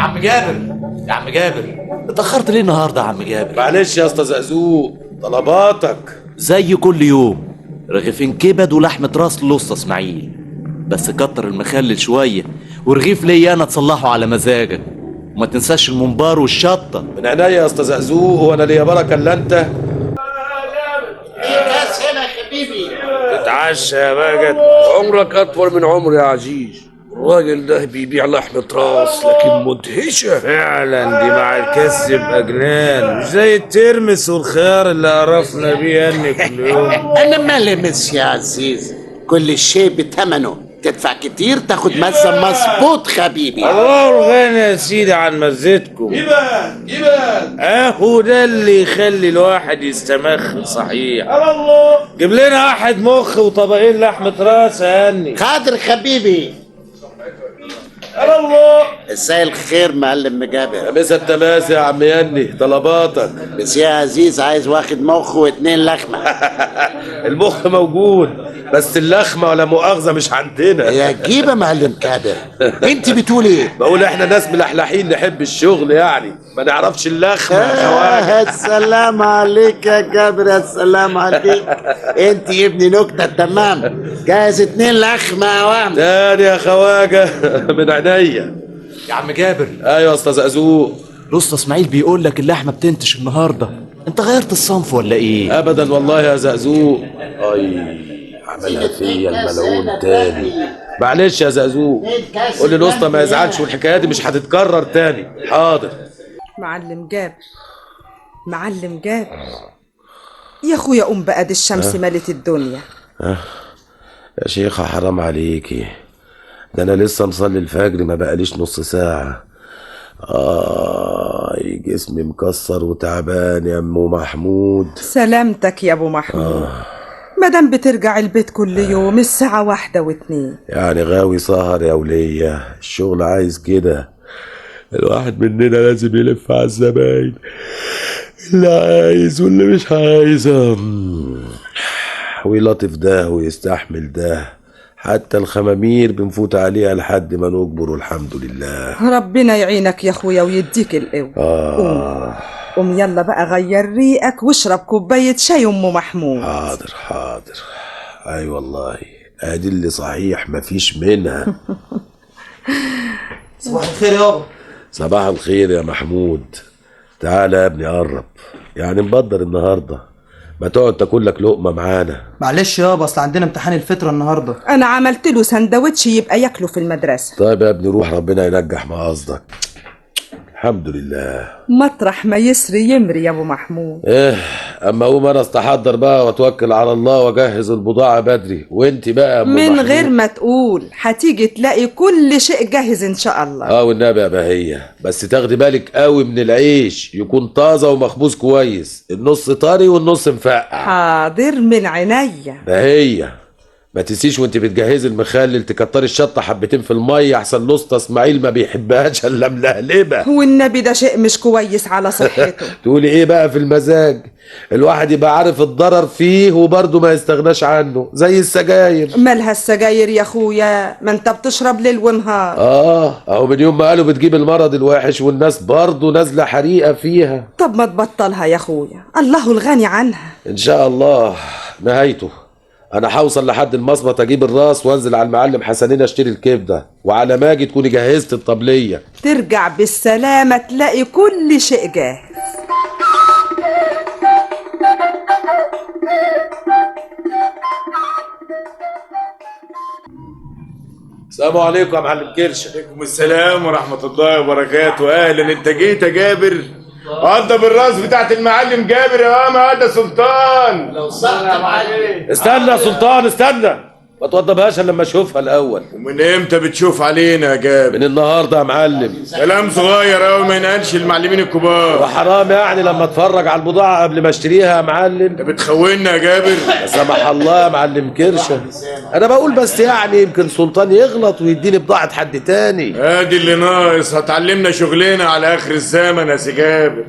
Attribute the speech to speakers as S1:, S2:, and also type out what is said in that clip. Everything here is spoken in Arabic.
S1: عم جابر، يا عم جابر، اتأخرت ليه النهارده يا عم جابر؟
S2: معلش يا اسطى زقزوق، طلباتك
S1: زي كل يوم، رغيفين كبد ولحمة راس للأسطى اسماعيل، بس كتر المخلل شوية، ورغيف ليا أنا تصلحه على مزاجك، وما تنساش الممبار والشطة.
S2: من عينيا يا اسطى زقزوق، وانا ليا بركه الا انت.
S3: الكاس هنا يا حبيبي.
S4: اتعشى يا ماجد، عمرك اطول من عمري يا عزيز. الراجل ده بيبيع لحمة راس لكن مدهشة
S5: فعلا، دي مع الكس بأجنان، مش زي الترمس والخيار اللي قرفنا بيه يعني كل يوم.
S3: انا ما لمس يا عزيز، كل شيء بثمنه، تدفع كتير تاخد مزة مظبوط حبيبي.
S5: الله الغنى يا سيدي عن مزتكم.
S2: جبال
S5: اهو ده اللي يخلي الواحد يستمخ صحيح. جيب لنا واحد مخ وطبقين لحمة راس يا هني.
S3: قادر حبيبي. مساء الخير معلم مجابر.
S2: مسا التماسي يا عم يني، طلباتك.
S3: بس يا عزيز عايز واخد مخ واتنين لحمة.
S2: المخ موجود، بس اللخمه ولا مؤاخذه مش عندنا.
S3: يا جيبة معلم كابر، انت بتقول ايه؟
S2: بقول احنا ناس ملحلحين نحب الشغل يعني، ما نعرفش اللخمه يا خواجه.
S3: السلام عليك يا جابر، يا سلام عليك. انت يا ابني نكتة تمام. جاهز اتنين لحمة يا وهم.
S2: تاني يا خواجه من عينيا.
S1: يا عم جابر،
S2: ايوه يا اسطى زقزوق.
S1: الأسطى اسماعيل بيقول لك اللحمة بتنتش النهارده، انت غيرت الصنف ولا ايه؟
S2: ابدا والله يا زقزوق. اي عملها فيا الملعون تاني. معلش يا زقزوق، قول لي الاسطى ما يزعلش، والحكايه دي مش هتتكرر تاني. حاضر.
S6: معلم جابر، معلم جابر يا اخويا، قوم بقى، دي الشمس ملت الدنيا.
S2: يا شيخة حرام عليكي، ده انا لسه مصلي الفجر ما بقاليش نص ساعة. جسمي مكسر وتعبان يا ام محمود.
S6: سلامتك يا ابو محمود. مادام بترجع البيت كل يوم الساعة 1 و2.
S2: يعني غاوي سهر يا ولية، الشغل عايز كده. الواحد مننا لازم يلف على الزباين، اللي عايز واللي مش عايز، ويلطف ده ويستحمل ده. حتى الخمامير بنفوت عليها لحد ما نجبر، الحمد لله.
S6: ربنا يعينك يا اخويا ويديك القوة. قوم قوم يلا بقى، غير ريقك واشرب كوباية شاي ام محمود.
S2: حاضر حاضر. اي والله، ادي اللي صحيح مفيش منها.
S1: صباح الخير يابا.
S2: صباح الخير يا محمود. تعالى يا ابني قرب، يعني مبدر النهارده، ما تقعد تاكل لك لقمه معانا.
S7: معلش يابا، اصل عندنا امتحان الفطره النهارده.
S6: انا عملت له سندوتش يبقى ياكله في المدرسة.
S2: طيب يا ابني روح، ربنا ينجح ما قصدك. الحمد لله.
S6: مطرح ما يسري يمري يا ابو محمود.
S2: اما اقوم انا استحضر بقى واتوكل على الله واجهز البضاعه بدري، وانت بقى يا ام
S6: من
S2: محمود.
S6: غير ما تقول، هتيجي تلاقي كل شيء جاهز ان شاء الله.
S2: والنبي يا بهية، بس تاخدي بالك قوي من العيش، يكون طازه ومخبوز كويس، النص طري والنص مفقع.
S6: حاضر من عينيا.
S2: بهية ما تنسيش وانت بتجهزي المخلل تكتري الشطه حبتين في الميه، احسن الاسطى اسماعيل ما بيحبهاش الا ملهلبه.
S6: والنبي ده شيء مش كويس على صحته.
S2: تقولي ايه بقى في المزاج؟ الواحد يبقى عارف الضرر فيه وبرضه ما يستغناش عنه، زي السجاير.
S6: مالها السجاير يا اخويا؟ ما انت بتشرب ليل ونهار.
S2: اهو من يوم ما قالوا بتجيب المرض الوحش، والناس برضه نازله حريقه فيها.
S6: طب ما تبطلها يا اخويا، الله الغني عنها.
S2: ان شاء الله نهايته. انا هوصل لحد المصمت اجيب الراس وانزل على المعلم حسنين اشتري الكبده، وعلى ما اجي تكوني جهزت الطبليه.
S6: ترجع بالسلامه تلاقي كل شيء جاهز.
S2: السلام عليكم يا معلم كرشه.
S5: عليكم السلام ورحمة الله وبركاته. اهلا، انت جيت يا جابر؟ قضى بالراس بتاعت المعلم جابر يا ماما. ده سلطان.
S3: لو صحت يا معلم.
S2: استنى يا سلطان استنى، ما توضبهاش الا لما اشوفها الاول.
S5: ومن امتى بتشوف علينا يا جابر؟
S2: من النهارده يا معلم.
S5: كلام صغير قوي ما ينقلش المعلمين الكبار.
S2: وحرام يعني لما اتفرج على البضاعه قبل ما اشتريها يا معلم.
S5: انت بتخوننا يا جابر.
S2: لا سمح الله يا معلم كرشه، انا بقول بس يعني يمكن سلطان يغلط ويديني بضاعه حد تاني.
S5: ادي اللي ناقص، هتعلمنا شغلنا على اخر الزمن يا سي جابر.